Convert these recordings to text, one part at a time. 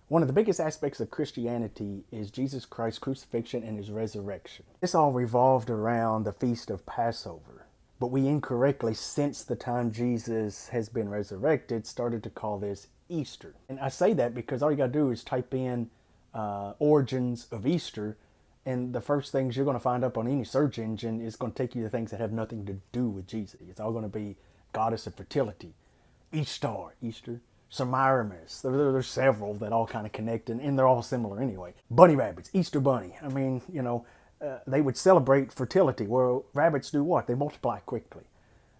One of the biggest aspects of Christianity is Jesus Christ's crucifixion and his resurrection. This all revolved around the Feast of Passover. But we incorrectly, since the time Jesus has been resurrected, started to call this Easter. And I say that because all you got to do is type in origins of Easter, and the first things you're going to find up on any search engine is going to take you to things that have nothing to do with Jesus. It's all going to be goddess of fertility, Easter, Semiramis. There's several that all kind of connect, and they're all similar anyway. Bunny rabbits, Easter bunny. I mean, they would celebrate fertility. Well, rabbits do what? They multiply quickly.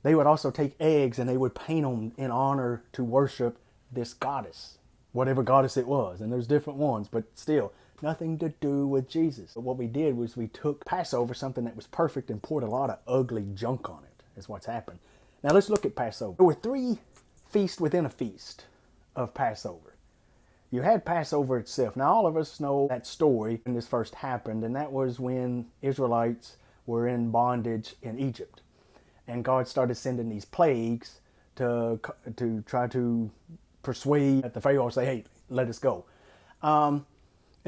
They would also take eggs and they would paint them in honor to worship this goddess, whatever goddess it was. And there's different ones, but still, nothing to do with Jesus. But what we did was we took Passover, something that was perfect, and poured a lot of ugly junk on it, is what's happened. Now let's look at Passover. There were 3 feasts within a feast of Passover. You had Passover itself. Now all of us know that story when this first happened, and that was when Israelites were in bondage in Egypt. And God started sending these plagues to try to persuade the Pharaoh, say, hey, let us go. And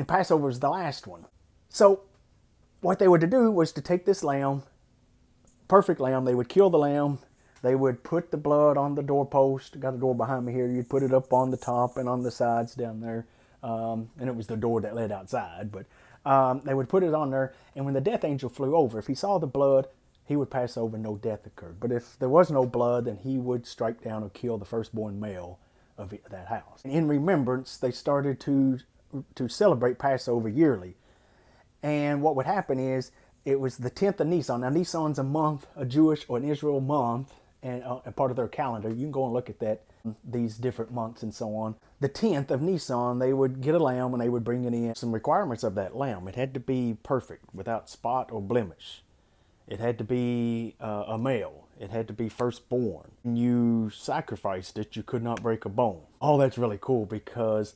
Passover was the last one. So what they were to do was to take this lamb, perfect lamb, they would kill the lamb. They would put the blood on the doorpost. Got a door behind me here. You'd put it up on the top and on the sides down there. And it was the door that led outside. But they would put it on there. And when the death angel flew over, if he saw the blood, he would pass over, no death occurred. But if there was no blood, then he would strike down or kill the firstborn male of that house. In remembrance, they started to celebrate Passover yearly. And what would happen is, it was the 10th of Nisan. Now, Nisan's a month, a Jewish or an Israel month, and a part of their calendar. You can go and look at that, these different months and so on. The 10th of Nisan, they would get a lamb and they would bring it in. Some requirements of that lamb: it had to be perfect, without spot or blemish. It had to be a male. It had to be firstborn. When you sacrificed it, you could not break a bone. Oh, that's really cool, because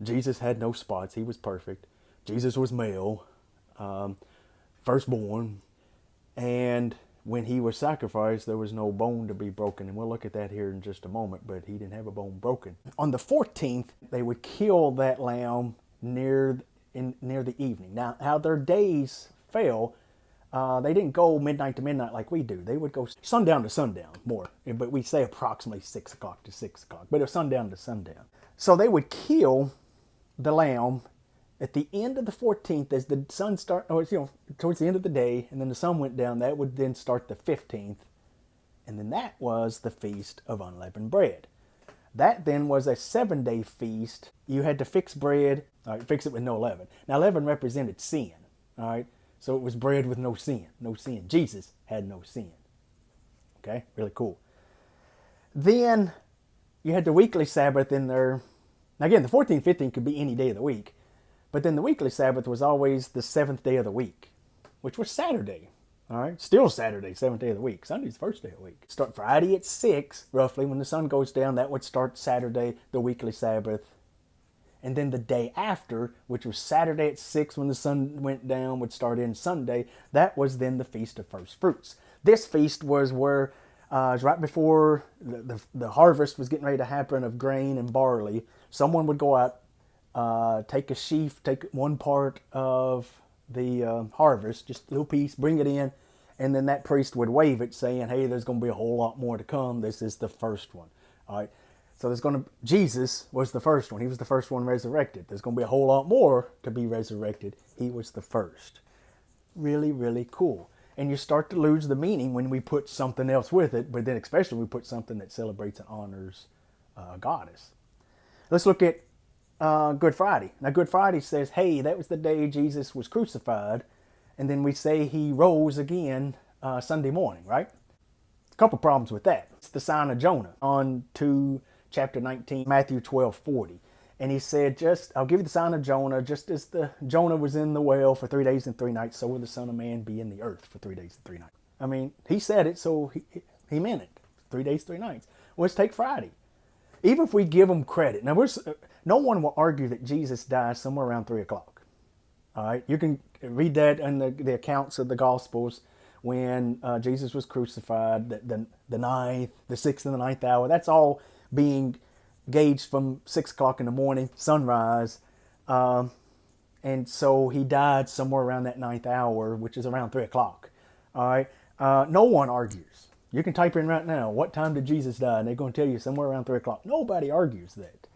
Jesus had no spots. He was perfect. Jesus was male, firstborn, and when he was sacrificed, there was no bone to be broken. And we'll look at that here in just a moment, but he didn't have a bone broken. On the 14th, they would kill that lamb near the evening. Now, how their days fell, they didn't go midnight to midnight like we do. They would go sundown to sundown more, but we say approximately 6 o'clock to 6 o'clock, but it was sundown to sundown. So they would kill the lamb at the end of the 14th, as the sun towards the end of the day, and then the sun went down. That would then start the 15th, and then that was the Feast of Unleavened Bread. That then was a 7-day feast. You had to fix bread, all right, fix it with no leaven. Now, leaven represented sin, all right? So it was bread with no sin, no sin. Jesus had no sin. Okay, really cool. Then you had the weekly Sabbath in there. Now again, the 14th, 15th could be any day of the week. But then the weekly Sabbath was always the 7th day of the week, which was Saturday. All right, still Saturday, 7th day of the week. Sunday's the first day of the week. Start Friday at 6, roughly, when the sun goes down. That would start Saturday, the weekly Sabbath. And then the day after, which was Saturday at 6 when the sun went down, would start in Sunday. That was then the Feast of First Fruits. This feast was where, it was right before the harvest was getting ready to happen of grain and barley. Someone would go out, take a sheaf, take one part of the harvest, just a little piece, bring it in, and then that priest would wave it, saying, hey, there's going to be a whole lot more to come. This is the first one. All right. So Jesus was the first one. He was the first one resurrected. There's going to be a whole lot more to be resurrected. He was the first. Really, really cool. And you start to lose the meaning when we put something else with it, but then especially we put something that celebrates and honors a goddess. Let's look at Good Friday. Now, Good Friday says, hey, that was the day Jesus was crucified. And then we say he rose again Sunday morning, right? A couple problems with that. It's the sign of Jonah. On to chapter 19, Matthew 12:40. And he said, I'll give you the sign of Jonah, just as the Jonah was in the well for 3 days and 3 nights, so will the Son of Man be in the earth for 3 days and 3 nights. I mean, he said it, so he meant it. 3 days, 3 nights. Well, let's take Friday. Even if we give him credit. Now, no one will argue that Jesus died somewhere around 3 o'clock. All right? You can read that in the accounts of the Gospels when Jesus was crucified, the 9th, the 6th and the 9th hour. That's all being gauged from 6 o'clock in the morning, sunrise. And so he died somewhere around that ninth hour, which is around 3 o'clock. All right. No one argues. You can type in right now, what time did Jesus die? And they're going to tell you somewhere around 3 o'clock. Nobody argues that.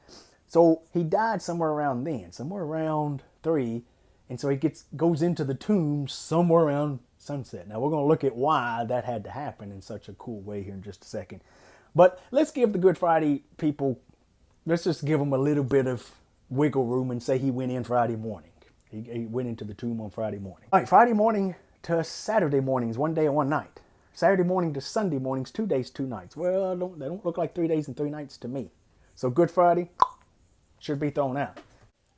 So he died somewhere around then, somewhere around 3. And so he goes into the tomb somewhere around sunset. Now we're going to look at why that had to happen in such a cool way here in just a second. But let's give the Good Friday people, let's just give them a little bit of wiggle room and say he went in Friday morning. He went into the tomb on Friday morning. All right, Friday morning to Saturday morning is 1 day and 1 night. Saturday morning to Sunday morning is 2 days, 2 nights. Well, they don't look like 3 days and 3 nights to me. So Good Friday should be thrown out.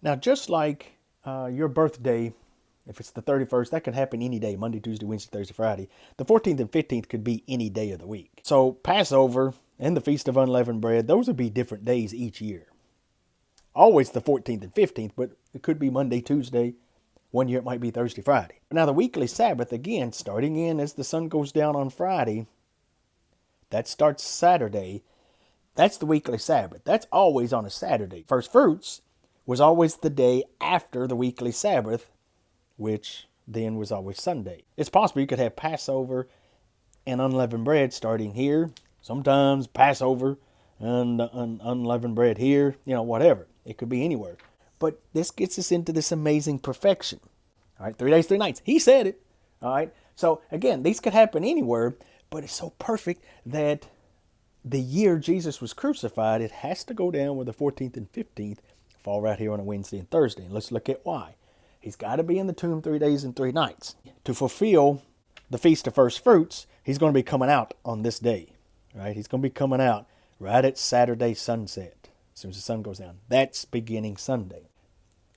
Now, just like your birthday, if it's the 31st, that can happen any day, Monday, Tuesday, Wednesday, Thursday, Friday. The 14th and 15th could be any day of the week. So Passover and the Feast of Unleavened Bread, those would be different days each year. Always the 14th and 15th, but it could be Monday, Tuesday. 1 year it might be Thursday, Friday. Now the weekly Sabbath, again, starting in as the sun goes down on Friday, that starts Saturday. That's the weekly Sabbath. That's always on a Saturday. First fruits was always the day after the weekly Sabbath, which then was always Sunday. It's possible you could have Passover and unleavened bread starting here. Sometimes Passover and unleavened bread here, whatever. It could be anywhere. But this gets us into this amazing perfection. All right, 3 days, 3 nights. He said it. All right. So again, these could happen anywhere, but it's so perfect that the year Jesus was crucified, it has to go down with the 14th and 15th, fall right here on a Wednesday and Thursday. And let's look at why. He's got to be in the tomb 3 days and 3 nights. To fulfill the Feast of First Fruits, he's going to be coming out on this day. Right? He's going to be coming out right at Saturday sunset, as soon as the sun goes down. That's beginning Sunday.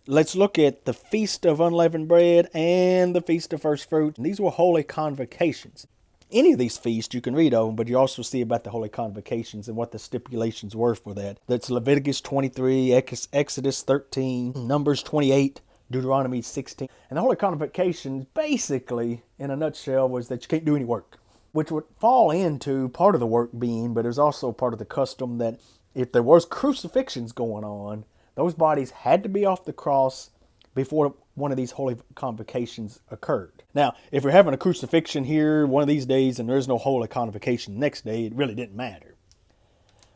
Let's look at the Feast of Unleavened Bread and the Feast of First Fruits. These were holy convocations. Any of these feasts you can read of them, but you also see about the holy convocations and what the stipulations were for that. That's Leviticus 23, Exodus 13, Numbers 28, Deuteronomy 16. And the holy convocations, basically, in a nutshell, was that you can't do any work, which would fall into part of the work being, but there's also part of the custom that if there was crucifixions going on, those bodies had to be off the cross before one of these holy convocations occurred. Now, if you're having a crucifixion here one of these days and there's no holy convocation the next day, it really didn't matter.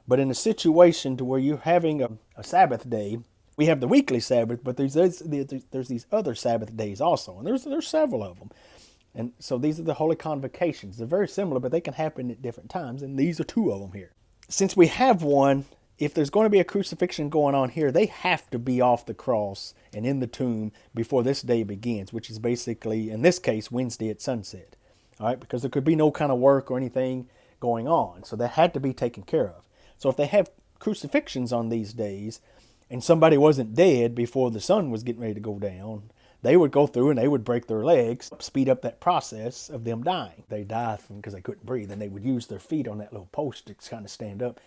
But in a situation to where you're having a Sabbath day, we have the weekly Sabbath, but there's these other Sabbath days also, and there's several of them. And so these are the holy convocations. They're very similar, but they can happen at different times, and these are 2 of them here. Since we have one, if there's going to be a crucifixion going on here, they have to be off the cross and in the tomb before this day begins, which is basically, in this case, Wednesday at sunset. All right, because there could be no kind of work or anything going on. So that had to be taken care of. So if they have crucifixions on these days and somebody wasn't dead before the sun was getting ready to go down, they would go through and they would break their legs, speed up that process of them dying. They died because they couldn't breathe, and they would use their feet on that little post to kind of stand up,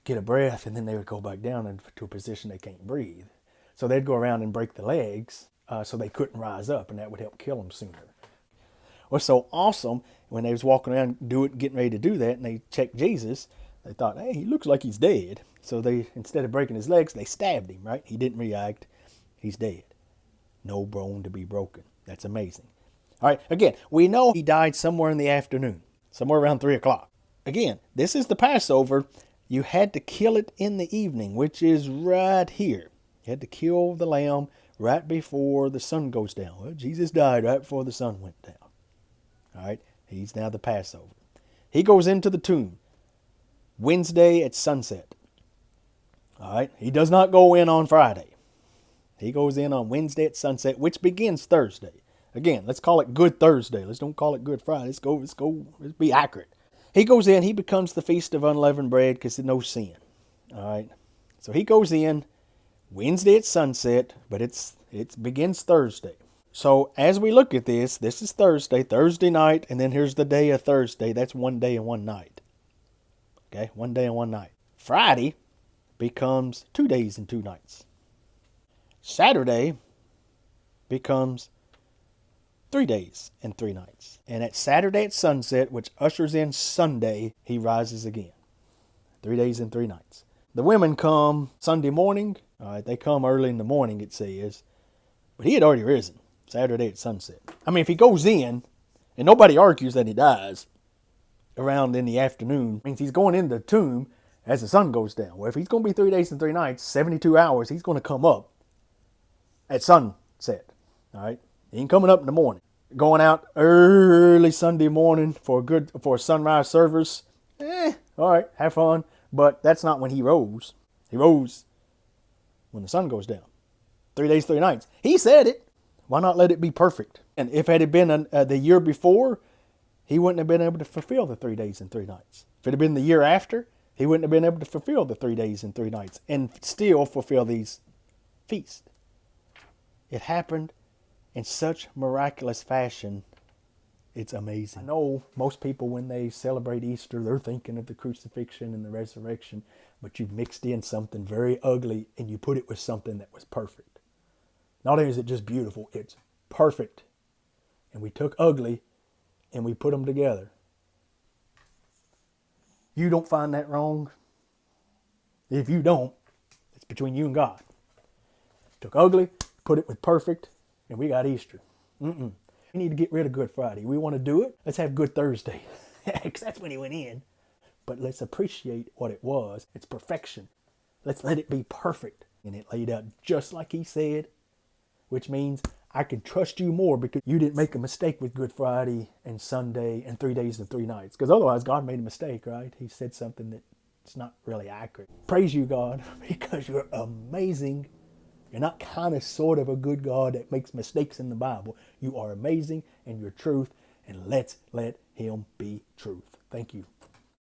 get a breath, and then they would go back down into a position they can't breathe. So they'd go around and break the legs so they couldn't rise up, and that would help kill them sooner. What's so awesome, when they was walking around getting ready to do that, and they checked Jesus, they thought, hey, he looks like he's dead. So they, instead of breaking his legs, they stabbed him, right? He didn't react. He's dead. No bone to be broken. That's amazing. All right, again, we know he died somewhere in the afternoon, somewhere around 3 o'clock. Again, this is the Passover. You had to kill it in the evening, which is right here. You had to kill the lamb right before the sun goes down. Well, Jesus died right before the sun went down. All right, he's now the Passover. He goes into the tomb Wednesday at sunset. All right, he does not go in on Friday. He goes in on Wednesday at sunset, which begins Thursday. Again, let's call it Good Thursday. Let's don't call it Good Friday. Let's be accurate. He goes in, he becomes the Feast of Unleavened Bread because there's no sin. All right. So he goes in Wednesday at sunset, but it begins Thursday. So as we look at this is Thursday night, and then here's the day of Thursday. That's 1 day and 1 night. Okay, 1 day and 1 night. Friday becomes 2 days and 2 nights. Saturday becomes 3 days and 3 nights. And at Saturday at sunset, which ushers in Sunday, he rises again. 3 days and 3 nights. The women come Sunday morning. All right, they come early in the morning, it says. But he had already risen Saturday at sunset. I mean, if he goes in, and nobody argues that he dies around in the afternoon, means he's going in the tomb as the sun goes down. Well, if he's going to be 3 days and 3 nights, 72 hours, he's going to come up at sunset. All right, he ain't coming up in the morning. Going out early Sunday morning for a sunrise service. All right, have fun. But that's not when he rose. He rose when the sun goes down. 3 days, 3 nights. He said it. Why not let it be perfect? And if it had been the year before, he wouldn't have been able to fulfill the 3 days and 3 nights. If it had been the year after, he wouldn't have been able to fulfill the 3 days and 3 nights and still fulfill these feasts. It happened in such miraculous fashion. It's amazing. I know most people, when they celebrate Easter, they're thinking of the crucifixion and the resurrection, but you've mixed in something very ugly and you put it with something that was perfect. Not only is it just beautiful, it's perfect. And we took ugly and we put them together. You don't find that wrong? If you don't, it's between you and God. Took ugly, put it with perfect, and we got Easter. We need to get rid of Good Friday. We want to do it. Let's have Good Thursday. Because that's when he went in. But let's appreciate what it was. It's perfection. Let's let it be perfect. And it laid out just like he said, which means I can trust you more because you didn't make a mistake with Good Friday and Sunday and 3 days and 3 nights. Because otherwise God made a mistake, right? He said something that's not really accurate. Praise you, God, because you're amazing. You're not kind of sort of a good God that makes mistakes in the Bible. You are amazing and you're truth, and let's let him be truth. Thank you.